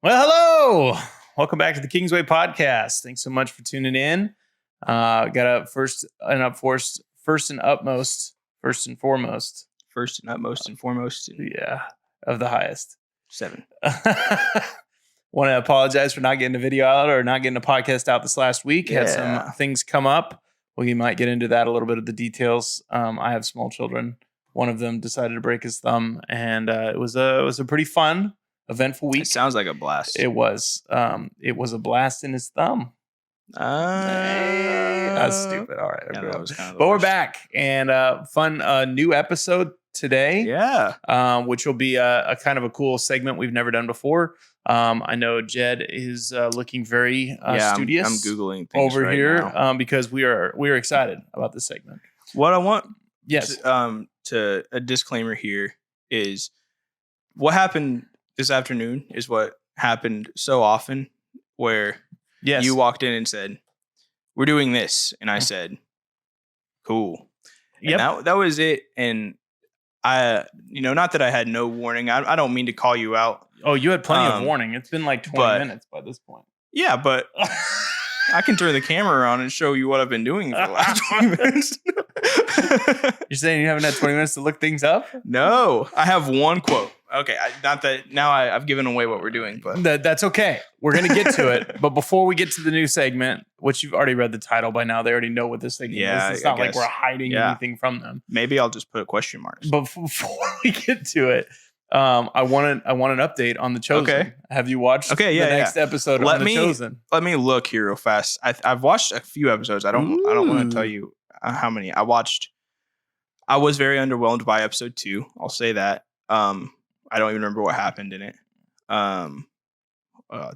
Well, hello. Welcome back to the Kingsway podcast. Thanks so much for tuning in. Got a first and utmost. First and foremost. Yeah, of the highest. 7. Want to apologize for not getting a video out or not getting a podcast out this last week. Had some things come up. We might get into that, a little bit of the details. I have small children. One of them decided to break his thumb, and it was a pretty fun, eventful week. It sounds like a blast. It was a blast in his thumb. That's stupid. All right. Yeah, that was kind of but we're back, and fun new episode today. Yeah. Which will be a kind of a cool segment we've never done before. I know Jed is looking very studious. I'm Googling things over right here now. because we are excited about this segment. What I want to a disclaimer here is what happened this afternoon is what happened so often where you walked in and said, "We're doing this." And I said, "Cool." Yep. And that was it. And I, not that I had no warning. I don't mean to call you out. Oh, you had plenty of warning. It's been like 20 minutes by this point. Yeah, but I can turn the camera on and show you what I've been doing for the last 20 minutes. You're saying you haven't had 20 minutes to look things up? No, I have one quote. Okay, not that now I've given away what we're doing, but that's okay. We're going to get to it. But before we get to the new segment, which you've already read the title by now, they already know what this segment is. It's not like we're hiding anything from them. Maybe I'll just put a question mark. But before we get to it, I want an update on The Chosen. Okay. Have you watched the next episode of The Chosen? Let me look here real fast. I've watched a few episodes. I don't want to tell you how many I watched. I was very underwhelmed by episode 2. I'll say that. I don't even remember what happened in it.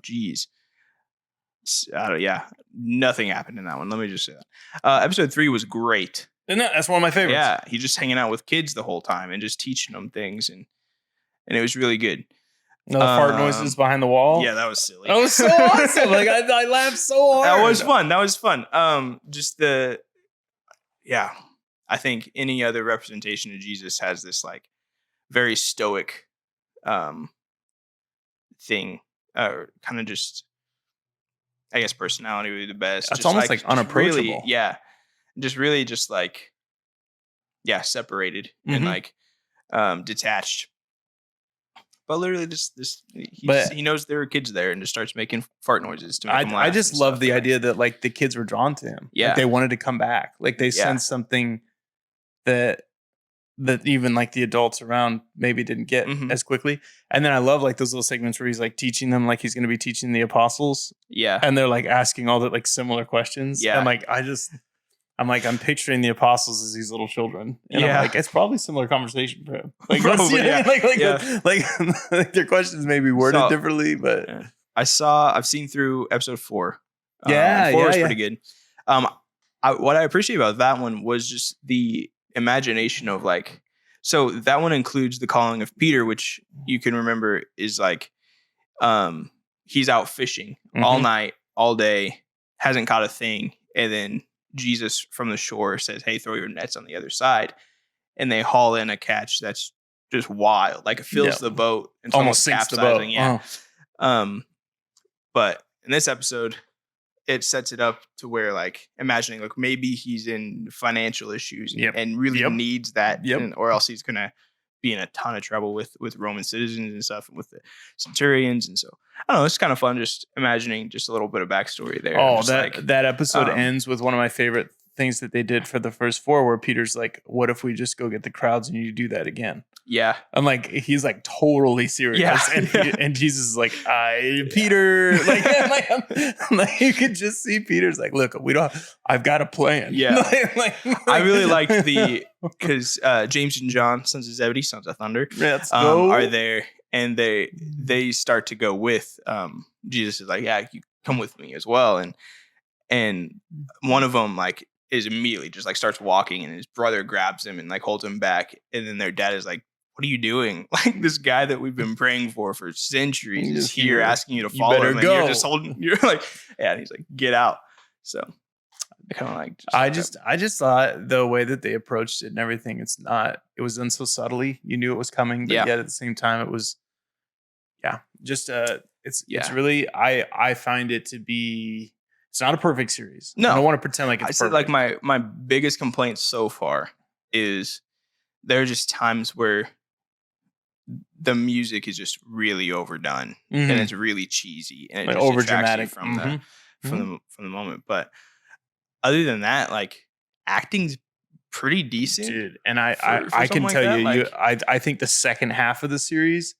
Geez. Nothing happened in that one. Let me just say that. Episode 3 was great. That's one of my favorites. Yeah, he's just hanging out with kids the whole time and just teaching them things, and it was really good. The fart noises behind the wall. Yeah, that was silly. That was so awesome. Like I laughed so hard. That was fun. I think any other representation of Jesus has this like very stoic thing, or kind of just, I guess, personality would be the best. It's almost like unapproachable. Really, separated and like detached. But literally, he knows there are kids there and just starts making fart noises to make them laugh. I just love the idea that like the kids were drawn to him. Yeah, like, they wanted to come back. Like they sensed something that even like the adults around maybe didn't get as quickly. And then I love like those little segments where he's like teaching them, like he's going to be teaching the apostles. Yeah, and they're like asking all the like similar questions. Yeah, and I'm picturing the apostles as these little children. And I'm like, it's probably a similar conversation for him. Like, like their questions may be worded differently, but I've seen through episode 4. 4 was pretty good. What I appreciate about that one was just the imagination of like, so that one includes the calling of Peter, which you can remember is like, he's out fishing all night, all day, hasn't caught a thing. And then Jesus from the shore says, "Hey, throw your nets on the other side." And they haul in a catch that's just wild. Like it fills the boat and almost sinks the boat. Yeah. Oh. But in this episode, it sets it up to where like imagining like maybe he's in financial issues and really needs that, or else he's gonna be in a ton of trouble with Roman citizens and stuff, and with the centurions. And so I don't know, it's kind of fun just imagining just a little bit of backstory there. Oh, that episode ends with one of my favorite things that they did for the first 4, where Peter's like, "What if we just go get the crowds and you do that again?" Yeah. I'm like, he's like totally serious. Yeah. And Jesus is like, Peter, like you could just see Peter's like, "Look, I've got a plan." Yeah. I really liked because James and John, sons of Zebedee, sons of thunder, are there, and they start to go with, Jesus is like, "Yeah, you come with me as well." And one of them like is immediately just like starts walking, and his brother grabs him and like holds him back. And then their dad is like, "What are you doing? Like this guy that we've been praying for centuries is here asking you to follow him. And you're just holding." You're like, yeah. And he's like, "Get out." So I kind of like. I just thought the way that they approached it and everything. It was done so subtly. You knew it was coming, but yet at the same time, it was, just It's really I find it to be. It's not a perfect series. No, I don't want to pretend like it's perfect. Like my biggest complaint so far is there are just times where the music is just really overdone and it's really cheesy and it like just over distracts dramatic you from the moment. But other than that, like acting's pretty decent, dude. And I can tell you, I think the second half of the series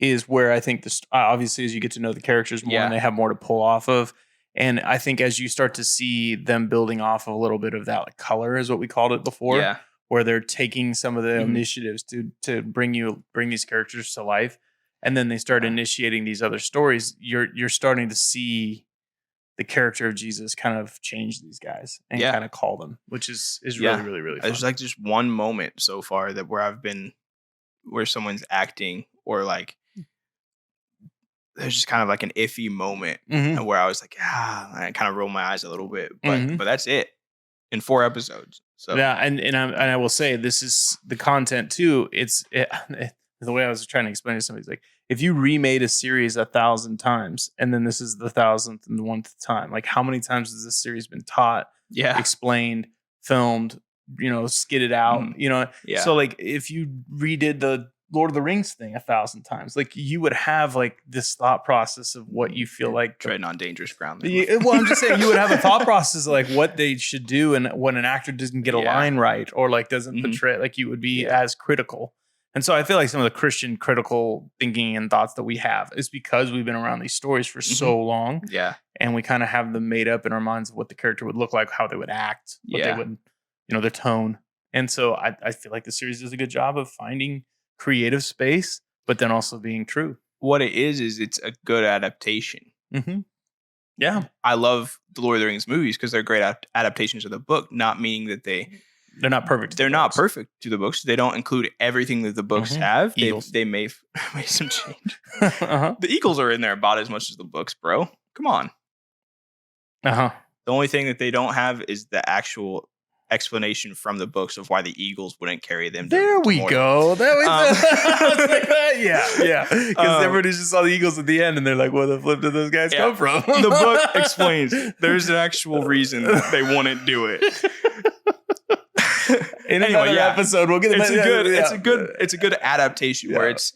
is where I think this obviously as you get to know the characters more and they have more to pull off of. And I think as you start to see them building off of a little bit of that like color is what we called it before, where they're taking some of the initiatives to bring these characters to life, and then they start initiating these other stories. You're starting to see the character of Jesus kind of change these guys and kind of call them, which is really, really, really fun. There's like just one moment so far that where someone's acting or like there's just kind of like an iffy moment where I was like, I kind of rolled my eyes a little bit, but that's it in 4 episodes. So yeah, and I will say this is the content too. The way I was trying to explain it to somebody is like, if you remade a series 1,000 times and then this is the 1,001th time, like how many times has this series been taught, explained, filmed, skidded out, So like if you redid the Lord of the Rings thing 1,000 times, like you would have like this thought process of what you feel like treading on dangerous ground. Well, I'm just saying you would have a thought process of like what they should do, and when an actor doesn't get a line right or like doesn't portray, like you would be as critical. And so I feel like some of the Christian critical thinking and thoughts that we have is because we've been around these stories for so long. Yeah. And we kind of have them made up in our minds of what the character would look like, how they would act, what they would, their tone. And so I feel like the series does a good job of finding creative space, but then also being true. What it is it's a good adaptation. Yeah. I love the Lord of the Rings movies because they're great adaptations of the book, not meaning that they're not perfect. They're not perfect to the books. They don't include everything that the books have. They may made some change. The Eagles are in there about as much as the books, bro. Come on. The only thing that they don't have is the actual explanation from the books of why the Eagles wouldn't carry them. There we go. That was I was like, yeah. Because everybody just saw the Eagles at the end, and they're like, "Where the flip did those guys come from?" The book explains there's an actual reason they wouldn't do it. In another episode, we'll get it's a good adaptation where it's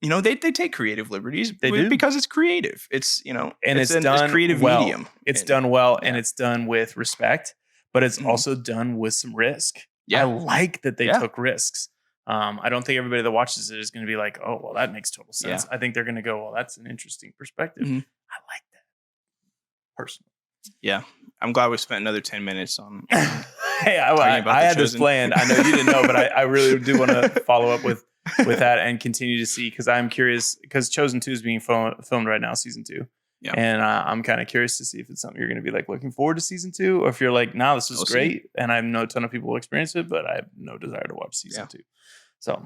they take creative liberties because it's creative. It's and it's done a creative well. Medium. It's done well and it's done with respect. But it's also done with some risk. I like that they took risks. I don't think everybody that watches it is going to be like, oh, well, that makes total sense. I think they're going to go, well, that's an interesting perspective. I like that personally. Yeah. I'm glad we spent another 10 minutes on. Hey, I had this planned. I know you didn't know, but I really do want to follow up with that and continue to see, because I'm curious, because Chosen 2 is being filmed right now, season 2. Yeah. And I'm kind of curious to see if it's something you're going to be like looking forward to season 2, or if you're like, no, this is great. And I know a ton of people will experience it, but I have no desire to watch season 2. So,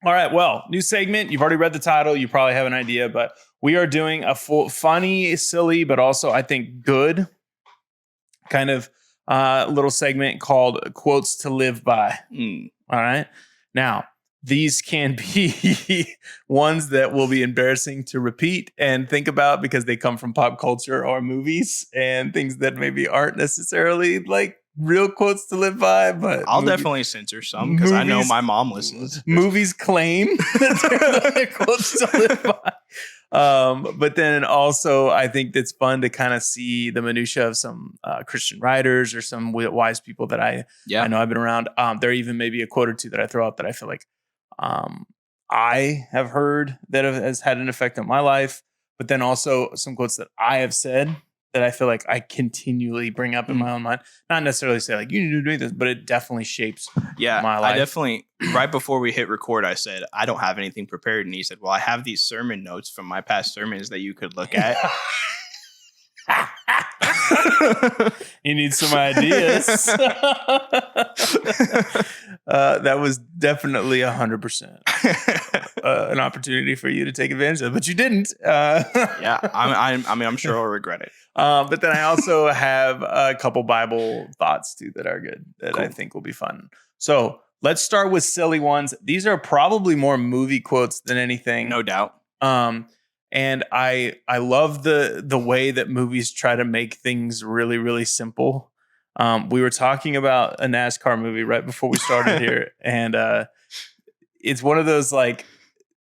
all right. Well, new segment. You've already read the title. You probably have an idea, but we are doing a full funny, silly, but also I think good kind of little segment called Quotes to Live By. All right. Now, these can be ones that will be embarrassing to repeat and think about because they come from pop culture or movies and things that maybe aren't necessarily like real quotes to live by. But I'll definitely censor some because I know my mom listens. Movies claim that they're quotes to live by. But then also I think it's fun to kind of see the minutia of some Christian writers or some wise people that I know I've been around. There even may be a quote or two that I throw out that I feel like I have heard that has had an effect on my life, but then also some quotes that I have said that I feel like I continually bring up in my own mind. Not necessarily say like, you need to do this, but it definitely shapes my life. I definitely, right before we hit record, I said, I don't have anything prepared. And he said, well, I have these sermon notes from my past sermons that you could look at. You need some ideas. That was definitely 100% an opportunity for you to take advantage of, but you didn't. I'm sure I'll regret it. But then I also have a couple Bible thoughts too that are good that I think will be fun. So let's start with silly ones. These are probably more movie quotes than anything. No doubt. And I love the way that movies try to make things really, really simple. We were talking about a NASCAR movie right before we started here, and it's one of those like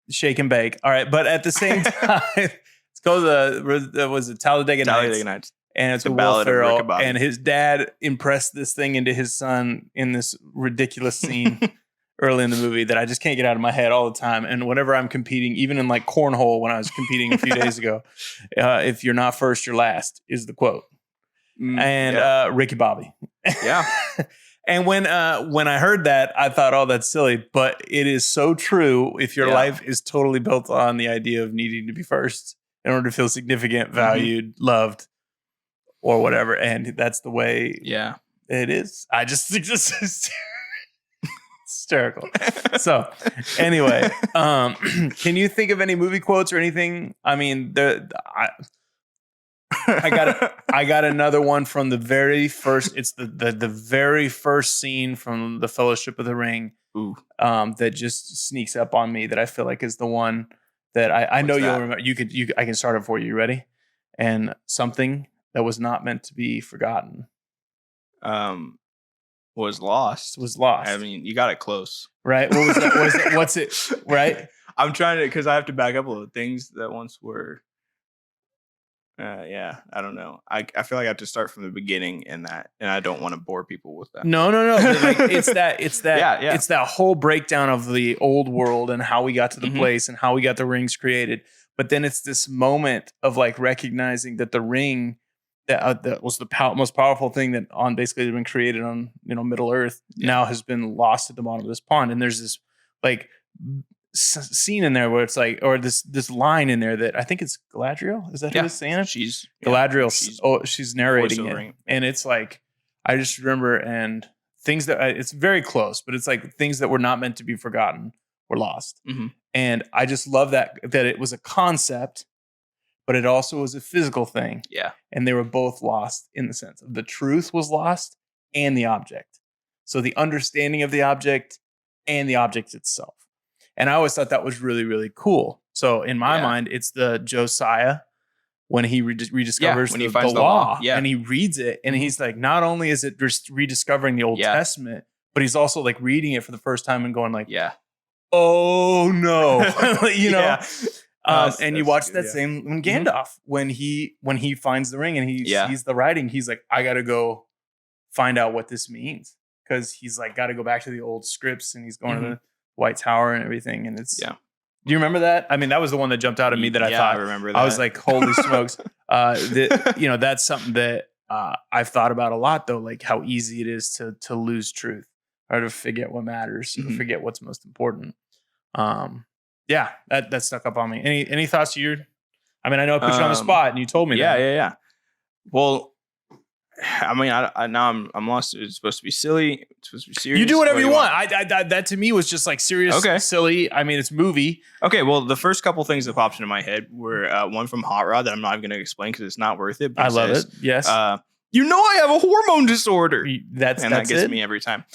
shake and bake. All right, but at the same time, it's called was it Talladega Nights? And it's with Will Ferrell, and his dad impressed this thing into his son in this ridiculous scene early in the movie that I just can't get out of my head all the time. And whenever I'm competing, even in like cornhole when I was competing a few days ago, if you're not first, you're last is the quote. Ricky Bobby. Yeah. And when I heard that, I thought, oh, that's silly. But it is so true if your life is totally built on the idea of needing to be first in order to feel significant, valued, loved, or whatever. And that's the way it is. I just think this is hysterical. So anyway, can you think of any movie quotes or anything? I mean, I got another one from the very first. It's the very first scene from the Fellowship of the Ring. Ooh. That just sneaks up on me that I feel like is the one that I know you'll remember. I can start it for you. You ready? And something that was not meant to be forgotten. Was lost. I mean, you got it close. Right? What was that? What's it? Right? I'm trying to, because I have to back up a little things that once were. I don't know. I feel like I have to start from the beginning and I don't want to bore people with that. No. Like, it's that whole breakdown of the old world and how we got to the place and how we got the rings created. But then it's this moment of like recognizing that the ring that was the most powerful thing that on basically been created on Middle Earth now has been lost at the bottom of this pond. And there's this like scene in there where it's like, or this line in there that I think it's Galadriel. Is that who is saying it? Galadriel. She's narrating it, and it's like I just remember and things that it's very close, but it's like things that were not meant to be forgotten were lost, and I just love that it was a concept, but it also was a physical thing. Yeah, and they were both lost in the sense of the truth was lost and the object. So the understanding of the object and the object itself. And I always thought that was really, really cool. So in my mind, it's the Josiah when he rediscovers when he finds the law and he reads it. And he's like, not only is it just rediscovering the Old Testament, but he's also like reading it for the first time and going like, oh no, and you watch that same when Gandalf, when he finds the ring and he sees the writing, he's like, I got to go find out what this means. Cause he's like, got to go back to the old scripts and he's going to the White Tower and everything, and it's. Do you remember that? I mean, that was the one that jumped out at me that I thought. I remember that. I was like, "Holy smokes!" That's something that I've thought about a lot, though. Like how easy it is to lose truth or to forget what matters, or forget what's most important. That stuck up on me. Any thoughts to your? I mean, I know I put you on the spot, and you told me. Yeah. Well, I mean, I'm lost. It's supposed to be silly. It's supposed to be serious. You do whatever you want. That to me was just like serious, silly. I mean, it's movie. Okay, well, the first couple things that popped into my head were one from Hot Rod that I'm not even going to explain because it's not worth it. But I love it. Yes. I have a hormone disorder. That gets me every time.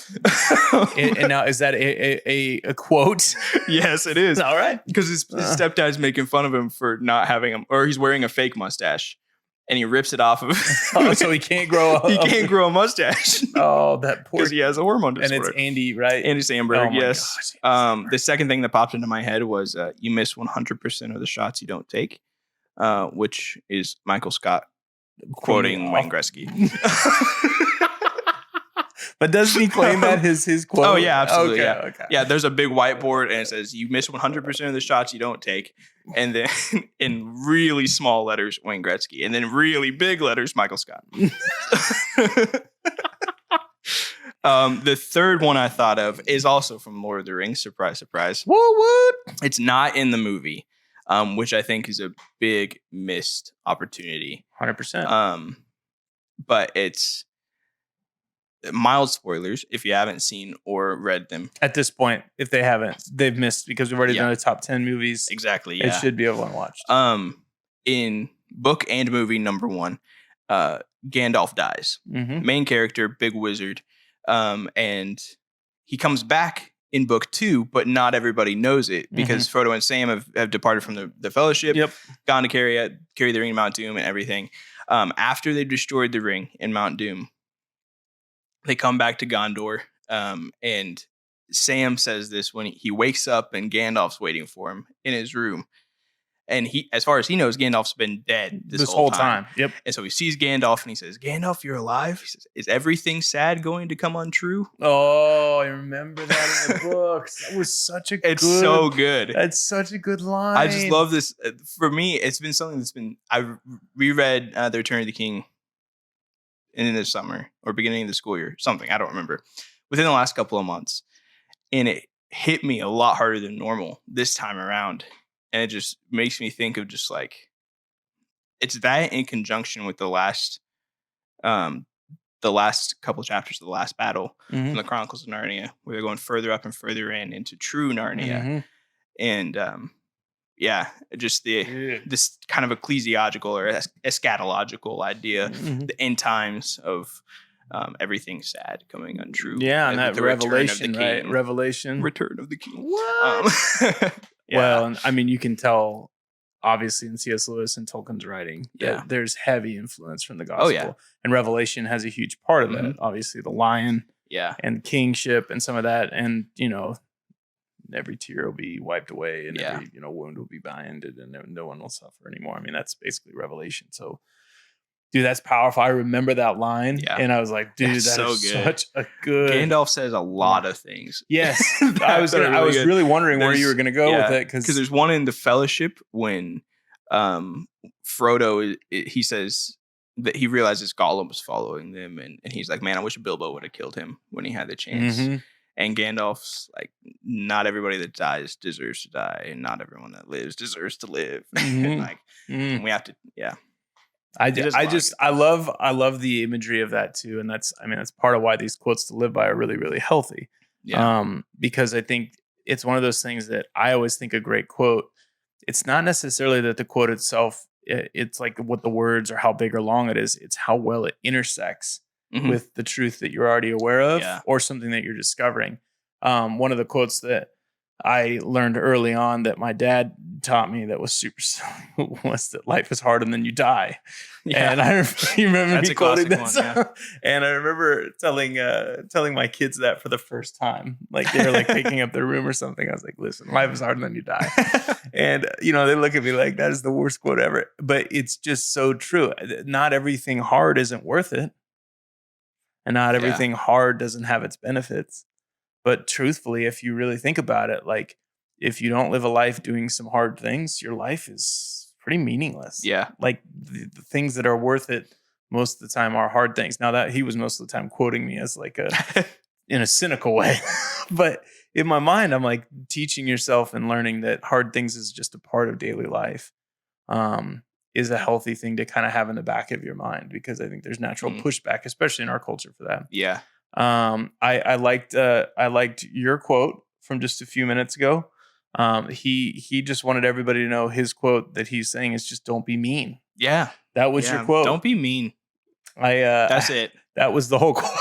and now, is that a quote? Yes, it is. All right. Because his stepdad's making fun of him for not having him, or he's wearing a fake mustache. And he rips it off of so he can't grow he can't grow a mustache. Oh, that poor. Because he has a hormone disorder. And it's Andy, right? Andy Samberg, yes. The second thing that popped into my head was you miss 100% of the shots you don't take, which is Michael Scott quoting Wayne Gretzky. But doesn't he claim that his quote? Oh, yeah, absolutely. Okay. Yeah, there's a big whiteboard and it says, you miss 100% of the shots you don't take. And then in really small letters, Wayne Gretzky. And then really big letters, Michael Scott. The third one I thought of is also from Lord of the Rings. Surprise, surprise. What? It's not in the movie, which I think is a big missed opportunity. 100%. But it's mild spoilers if you haven't seen or read them. At this point, if they haven't, they've missed because we've already done the top 10 movies. Exactly. It should be everyone watched. In book and movie number 1, Gandalf dies. Main character, big wizard. And he comes back in book 2, but not everybody knows it because Frodo and Sam have departed from the Fellowship, gone to carry the ring to Mount Doom and everything. After they destroyed the ring in Mount Doom, they come back to Gondor, and Sam says this when he wakes up and Gandalf's waiting for him in his room. And he, as far as he knows, Gandalf's been dead this whole time. Yep. And so he sees Gandalf and he says, "Gandalf, you're alive." He says, "Is everything sad going to come untrue?" Oh, I remember that in the books. That was such a It's so good. That's such a good line. I just love this. For me, it's been something that's been, I reread The Return of the King in the summer or beginning of the school year, something, I don't remember, within the last couple of months. And it hit me a lot harder than normal this time around. And it just makes me think of just like, it's that in conjunction with the last couple of chapters of the last battle from the Chronicles of Narnia, where they're going further up and further into true Narnia. And just this kind of ecclesiological or eschatological idea, the end times of everything sad coming untrue. Yeah, and that Revelation, right? Revelation. Return of the King. What? Well, and I mean, you can tell, obviously, in C.S. Lewis and Tolkien's writing, that there's heavy influence from the gospel. Oh, yeah. And Revelation has a huge part of that. Obviously, the lion and kingship and some of that. And, every tear will be wiped away and every, wound will be binded and no one will suffer anymore. I mean, that's basically Revelation. So, dude, that's powerful. I remember that line, and I was like, "Dude, that's so good. Such a good." Gandalf says a lot of things. Yes, I was really wondering where you were going to go with it because there's one in the Fellowship when Frodo he says that he realizes Gollum was following them, and he's like, "Man, I wish Bilbo would have killed him when he had the chance." And Gandalf's like, "Not everybody that dies deserves to die, and not everyone that lives deserves to live." And and we have to, I love the imagery of that too, and that's part of why these quotes to live by are really, really healthy. Because I think it's one of those things that I always think a great quote. It's not necessarily that the quote itself, it's like what the words or how big or long it is. It's how well it intersects with the truth that you're already aware of or something that you're discovering. One of the quotes that I learned early on that my dad taught me that was super silly was that life is hard and then you die. And I remember me quoting this. And I remember telling my kids that for the first time. Like they were like picking up their room or something. I was like, "Listen, life is hard and then you die." And, they look at me like that is the worst quote ever. But it's just so true. Not everything hard isn't worth it. And not everything hard doesn't have its benefits. But truthfully, if you really think about it, like if you don't live a life doing some hard things, your life is pretty meaningless. Yeah. Like the things that are worth it most of the time are hard things. Now that he was most of the time quoting me as like in a cynical way. But in my mind, I'm like teaching yourself and learning that hard things is just a part of daily life. Is a healthy thing to kind of have in the back of your mind, because I think there's natural pushback, especially in our culture, for that. Yeah. I liked your quote from just a few minutes ago. He just wanted everybody to know his quote that he's saying is just don't be mean. Yeah. That was your quote. Don't be mean. That's it. That was the whole quote.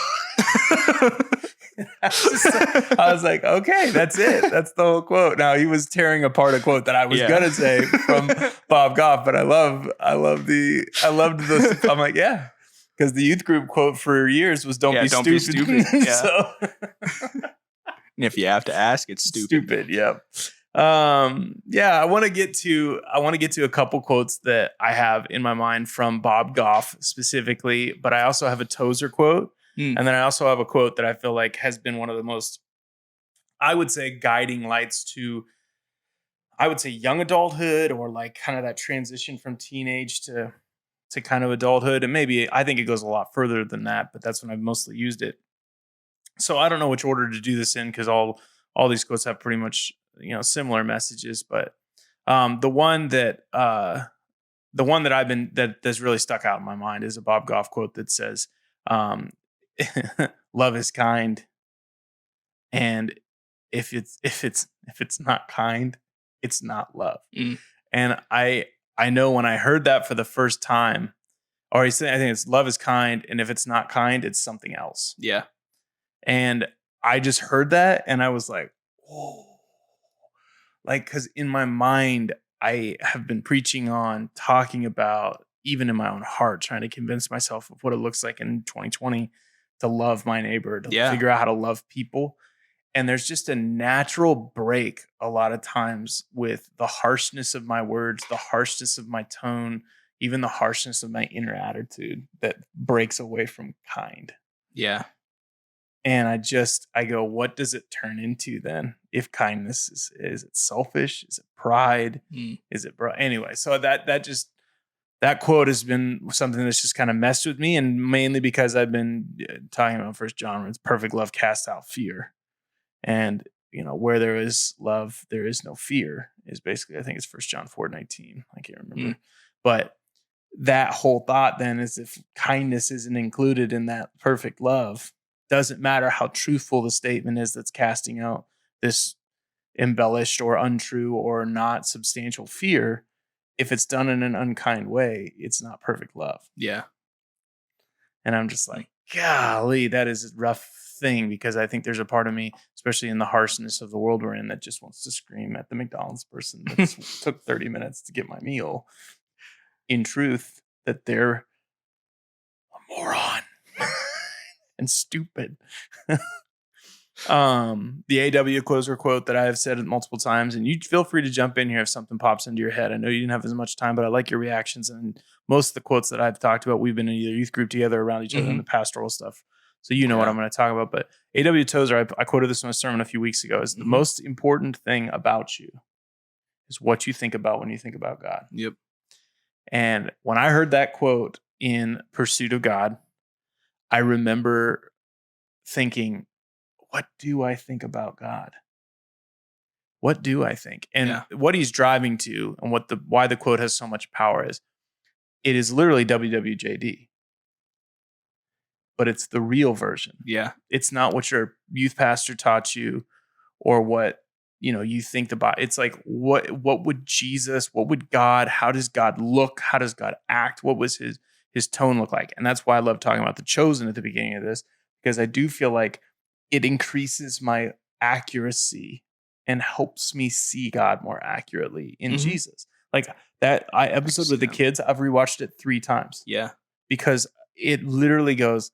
I was like, okay, that's it. That's the whole quote. Now he was tearing apart a quote that I was gonna say from Bob Goff, but I loved this. I'm like, yeah, because the youth group quote for years was "Don't be stupid." Yeah. So, and if you have to ask, it's stupid. Stupid. Yeah. I want to get to a couple quotes that I have in my mind from Bob Goff specifically, but I also have a Tozer quote. And then I also have a quote that I feel like has been one of the most, I would say, guiding lights to, I would say, young adulthood, or like kind of that transition from teenage to kind of adulthood. And maybe I think it goes a lot further than that, but that's when I've mostly used it. So I don't know which order to do this in, because all these quotes have pretty much, similar messages. But the one that's really stuck out in my mind is a Bob Goff quote that says, love is kind, and if it's not kind, it's not love. And I know when I heard that for the first time, or I think it's love is kind, and if it's not kind, it's something else. Yeah. And I just heard that and I was like, whoa. Like, because in my mind, I have been preaching on, talking about, even in my own heart, trying to convince myself of what it looks like in 2020 to love my neighbor, to figure out how to love people. And there's just a natural break a lot of times with the harshness of my words, the harshness of my tone, even the harshness of my inner attitude that breaks away from kind. Yeah. And I go, what does it turn into then? If kindness is it selfish? Is it pride? Is it anyway? So that quote has been something that's just kind of messed with me, and mainly because I've been talking about First John, where it's perfect love casts out fear, and where there is love, there is no fear. Is basically, I think it's First John 4:19. I can't remember, but that whole thought then is if kindness isn't included in that perfect love. Doesn't matter how truthful the statement is that's casting out this embellished or untrue or not substantial fear. If it's done in an unkind way, it's not perfect love. Yeah. And I'm just like, golly, that is a rough thing, because I think there's a part of me, especially in the harshness of the world we're in, that just wants to scream at the McDonald's person that took 30 minutes to get my meal. In truth, that they're a moron. And stupid. The AW closer quote that I have said it multiple times, and you feel free to jump in here if something pops into your head. I know you didn't have as much time, but I like your reactions. And most of the quotes that I've talked about, we've been in either youth group together around each other in the pastoral stuff. So you know what I'm going to talk about. But AW Tozer, I quoted this in a sermon a few weeks ago, is the most important thing about you is what you think about when you think about God. Yep. And when I heard that quote in Pursuit of God, I remember thinking, what do I think about God? What do I think? And what he's driving to, and why the quote has so much power is, it is literally WWJD, but it's the real version. Yeah. It's not what your youth pastor taught you or what, you think about. It's like, what would Jesus, what would God, how does God look? How does God act? What was his tone look like? And that's why I love talking about the chosen at the beginning of this, because I do feel like it increases my accuracy and helps me see God more accurately in Jesus. Like that episode with the kids, I've rewatched it 3 times. Yeah. Because it literally goes,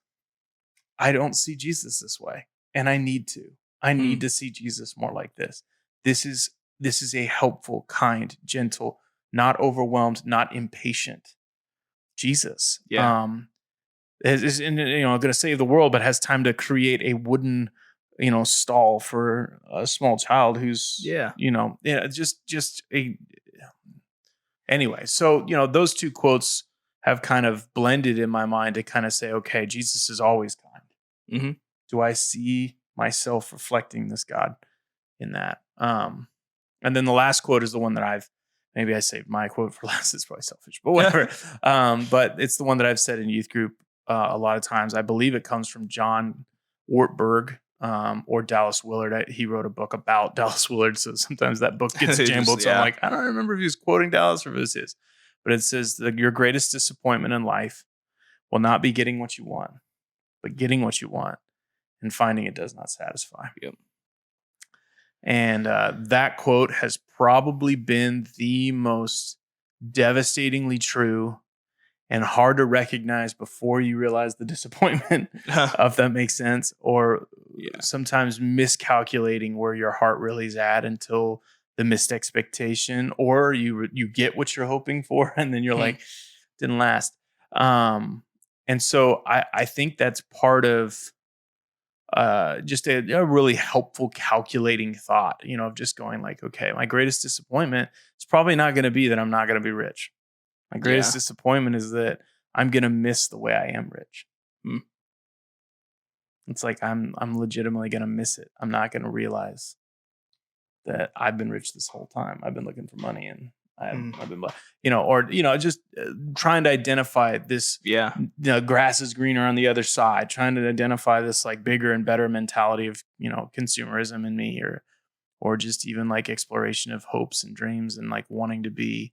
I don't see Jesus this way. And I need to. I need to see Jesus more like this. This is a helpful, kind, gentle, not overwhelmed, not impatient Jesus. Yeah. Is going to save the world, but has time to create a wooden, stall for a small child who's, just a. Anyway, so those 2 quotes have kind of blended in my mind to kind of say, okay, Jesus is always kind. Do I see myself reflecting this God in that? And then the last quote is the one that maybe I saved my quote for last. It's probably selfish, but whatever. But it's the one that I've said in youth group a lot of times. I believe it comes from John Ortberg or Dallas Willard. He wrote a book about Dallas Willard, so sometimes that book gets jumbled. So I'm like, I don't remember if he was quoting Dallas or if it was his. But it says that your greatest disappointment in life will not be getting what you want, but getting what you want and finding it does not satisfy. Yep. And that quote has probably been the most devastatingly true and hard to recognize before you realize the disappointment, if that makes sense, or sometimes miscalculating where your heart really is at until the missed expectation, or you get what you're hoping for, and then you're like, didn't last. And so I think that's part of just a really helpful calculating thought, of just going like, okay, my greatest disappointment is probably not going to be that I'm not going to be rich. My greatest disappointment is that I'm going to miss the way I am rich. It's like, I'm legitimately going to miss it. I'm not going to realize that I've been rich this whole time. I've been looking for money, and I've been, just trying to identify this, grass is greener on the other side, trying to identify this like bigger and better mentality of, consumerism in me, or just even like exploration of hopes and dreams and like wanting to be,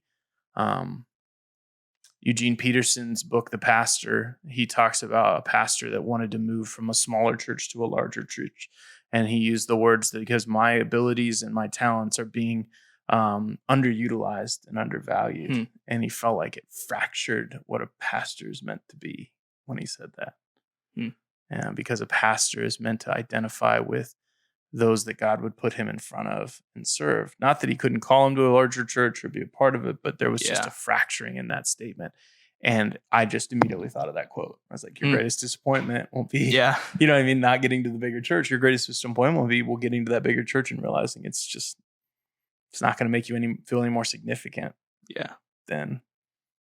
Eugene Peterson's book, The Pastor, he talks about a pastor that wanted to move from a smaller church to a larger church. And he used the words that because my abilities and my talents are being underutilized and undervalued. And he felt like it fractured what a pastor is meant to be when he said that. And because a pastor is meant to identify with those that God would put him in front of and serve. Not that he couldn't call him to a larger church or be a part of it, but there was just a fracturing in that statement. And I just immediately thought of that quote. I was like, your greatest disappointment won't be, you know what I mean, not getting to the bigger church. Your greatest disappointment will be getting to that bigger church and realizing it's not going to make you feel any more significant than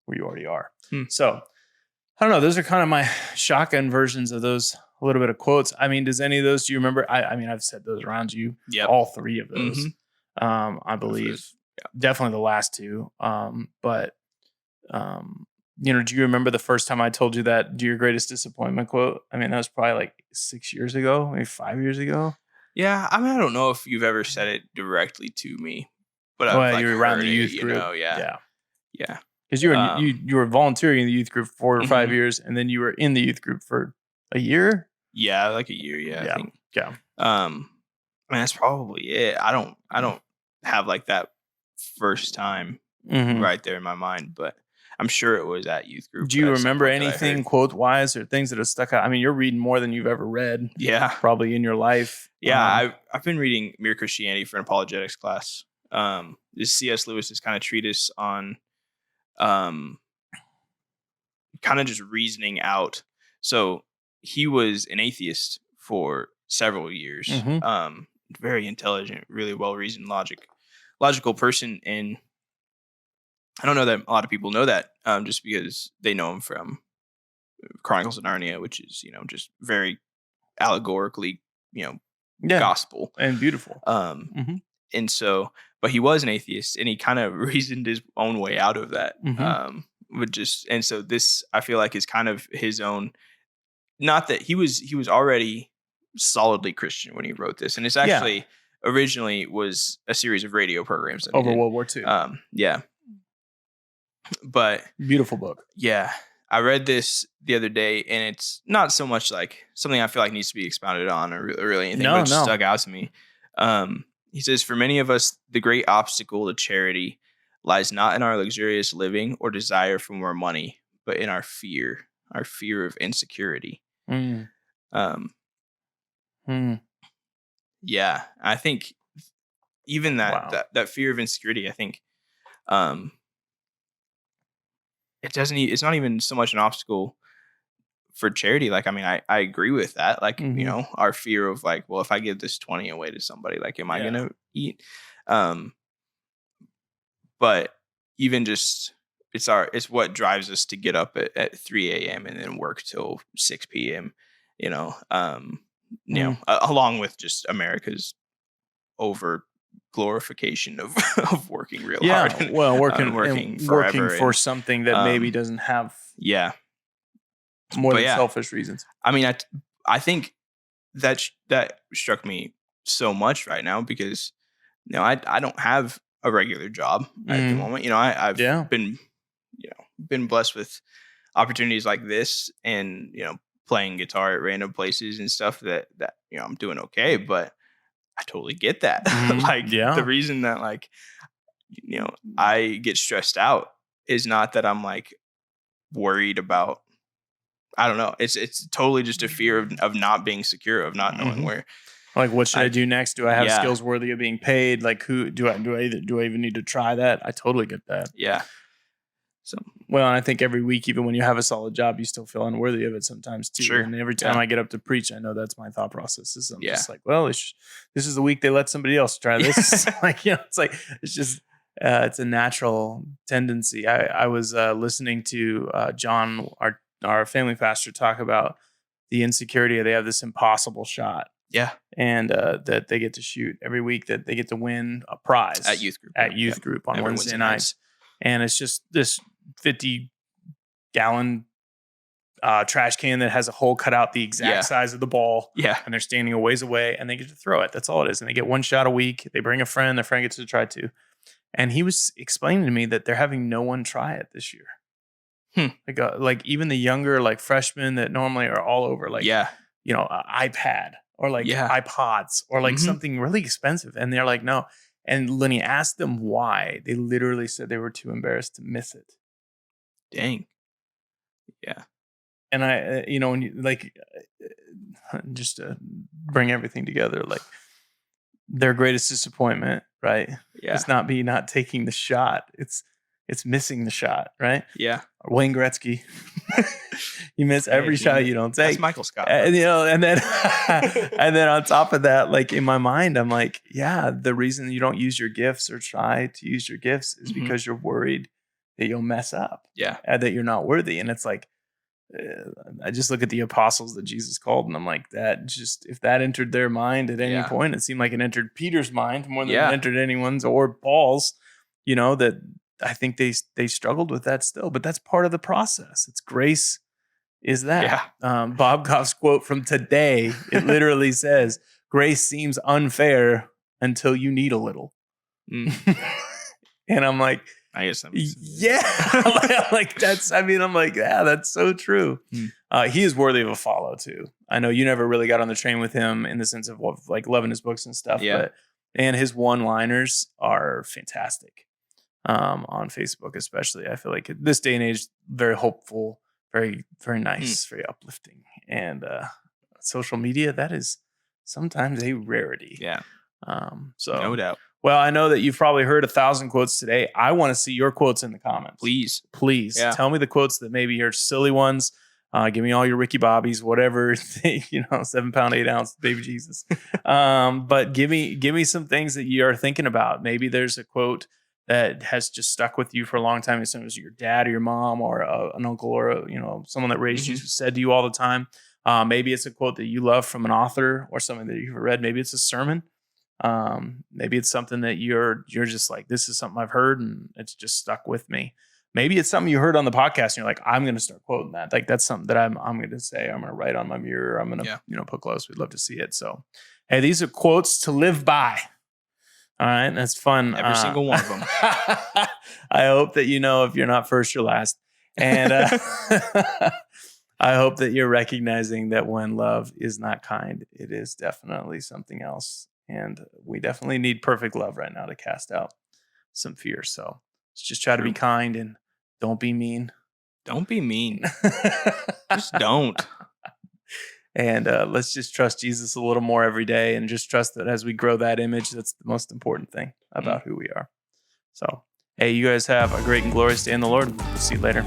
where you already are. So I don't know. Those are kind of my shotgun versions of those. A little bit of quotes. I mean, does any of those, do you remember? I mean, I've said those around you. All three of those. I believe definitely the last two. But you know, do you remember the first time I told you that your greatest disappointment quote? I mean, that was probably like 6 years ago, maybe 5 years ago. Yeah. I mean, I don't know if you've ever said it directly to me, but I've like you were around the youth group. Yeah. Because you were volunteering in the youth group for 4 or 5 years, and then you were in the youth group for a year. Yeah, like a year. I think. I mean, that's probably it. I don't have like that first time right there in my mind, but I'm sure it was at youth group. Do you remember anything quote wise or things that have stuck out? I mean, you're reading more than you've ever read. Yeah, probably in your life. Yeah, I've been reading Mere Christianity for an apologetics class. This C.S. Lewis's kind of treatise on, kind of just reasoning out. So he was an atheist for several years. Very intelligent, really well-reasoned, logical person. And I don't know that a lot of people know that, just because they know him from Chronicles of Narnia, which is, you know, just very allegorically, you know, gospel and beautiful. And so, but he was an atheist, and he kind of reasoned his own way out of that. And so this, I feel like, is kind of his own. Not that he was already solidly Christian when he wrote this, and it's actually originally was a series of radio programs over World War II. But beautiful book. Yeah, I read this the other day, and it's not so much like something I feel like needs to be expounded on or really anything, but it just stuck out to me. He says, for many of us, the great obstacle to charity lies not in our luxurious living or desire for more money, but in our fear of insecurity. Yeah, I think even that fear of insecurity, I think, it's not even so much an obstacle for charity. Like, I mean, I agree with that. Like, you know, our fear of like, well, if I give this 20 away to somebody, like, am I going to eat? But even just, it's what drives us to get up at 3 a.m. and then work till 6 p.m., you know, along with just America's over glorification of working real hard. Working for something that maybe doesn't have more than selfish reasons. I mean, I think that struck me so much right now because, you know, I don't have a regular job at the moment. You know, I've been blessed with opportunities like this, and, you know, playing guitar at random places and stuff that you know, I'm doing okay, but I totally get that. The reason that, like, you know, I get stressed out is not that I'm like worried about, I don't know. It's totally just a fear of not being secure, of not knowing where. Like, what should I do next? Do I have skills worthy of being paid? Like, who do I even need to try that? I totally get that. Yeah. So, well, I think every week, even when you have a solid job, you still feel unworthy of it sometimes too. Sure. And every time I get up to preach, I know that's my thought process. I'm just like, well, this is the week they let somebody else try this. Like, you know, it's just it's a natural tendency. I was listening to John, our family pastor, talk about the insecurity. They have this impossible shot. Yeah. And that they get to shoot every week, that they get to win a prize at youth group on Wednesday nights. And it's just this 50-gallon trash can that has a hole cut out the exact size of the ball. Yeah. And they're standing a ways away, and they get to throw it. That's all it is. And they get one shot a week. They bring a friend. Their friend gets to try to. And he was explaining to me that they're having no one try it this year. Like even the younger like freshmen that normally are all over like iPad or like iPods or like something really expensive, and they're like no. And when he asked them why, they literally said they were too embarrassed to miss it. Dang. Yeah. And I, when you like, just to bring everything together, like their greatest disappointment, right? Yeah. It's not taking the shot. It's missing the shot, right? Yeah. Wayne Gretzky. You miss every shot you don't take. That's Michael Scott. And then and then on top of that, like in my mind, I'm like, yeah, the reason you don't use your gifts or try to use your gifts is because you're worried that you'll mess up. Yeah. And that you're not worthy. And it's like, I just look at the apostles that Jesus called, and I'm like, that just, if that entered their mind at any point, it seemed like it entered Peter's mind more than it entered anyone's or Paul's, that I think they struggled with that still, but that's part of the process. It's grace is that. Bob Goff's quote from today, it literally says, grace seems unfair until you need a little. And I'm like, I guess that I'm like, yeah, that's so true. He is worthy of a follow too. I know you never really got on the train with him in the sense of like loving his books and stuff, and his one-liners are fantastic. On Facebook, especially, I feel like at this day and age, very hopeful, very, very nice, very uplifting. And social media, that is sometimes a rarity. Yeah. So no doubt. Well, I know that you've probably heard 1,000 quotes today. I want to see your quotes in the comments. Please. Yeah. Tell me the quotes that maybe are silly ones. Give me all your Ricky Bobbies, whatever, 7 pound, 8 ounce baby Jesus. But give me some things that you are thinking about. Maybe there's a quote that has just stuck with you for a long time. As soon as your dad or your mom or an uncle or someone that raised you said to you all the time. Maybe it's a quote that you love from an author or something that you've read. Maybe it's a sermon. Maybe it's something that you're just like, this is something I've heard and it's just stuck with me. Maybe it's something you heard on the podcast and you're like, I'm going to start quoting that. Like that's something that I'm going to say. I'm going to write on my mirror. I'm going to put close. We'd love to see it. So, hey, these are quotes to live by. All right, that's fun. Every single one of them. I hope that if you're not first, you're last. And I hope that you're recognizing that when love is not kind, it is definitely something else. And we definitely need perfect love right now to cast out some fear. So let's just try to be kind and don't be mean. Don't be mean. Just don't. And let's just trust Jesus a little more every day and just trust that as we grow that image, that's the most important thing about who we are. So, hey, you guys have a great and glorious day in the Lord. We'll see you later.